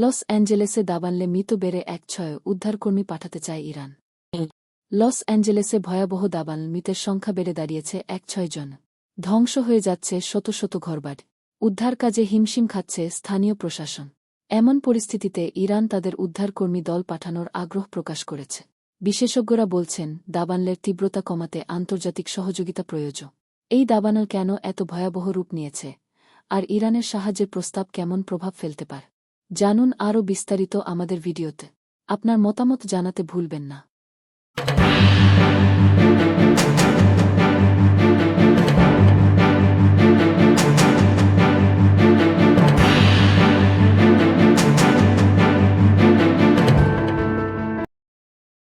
Loss অ্যাঞ্জেলেসে দাবানলে মৃত বেড়ে ১৬ উদ্ধারকর্মী পাঠাতে চায় ইরান। লস অ্যাঞ্জেলেসে ভয়াবহ দাবানল মৃতের সংখ্যা বেড়ে দাঁড়িয়েছে ১৬ জন। ধ্বংস হয়ে যাচ্ছে শত শত ঘরবাড়ি। উদ্ধার কাজে হিমশিম খাচ্ছে স্থানীয় প্রশাসন। এমন পরিস্থিতিতে ইরান তাদের উদ্ধারকর্মী দল পাঠানোর আগ্রহ প্রকাশ করেছে। বিশেষজ্ঞরা বলছেন, দাবানলের তীব্রতা কমাতে আন্তর্জাতিক সহযোগিতা প্রয়োজন। এই দাবানল কেন এত ভয়াবহ রূপ নিয়েছে, আর ইরানের সাহায্যের প্রস্তাব কেমন প্রভাব ফেলতে পারে, জানুন আরও বিস্তারিত আমাদের ভিডিওতে। আপনার মতামত জানাতে ভুলবেন না।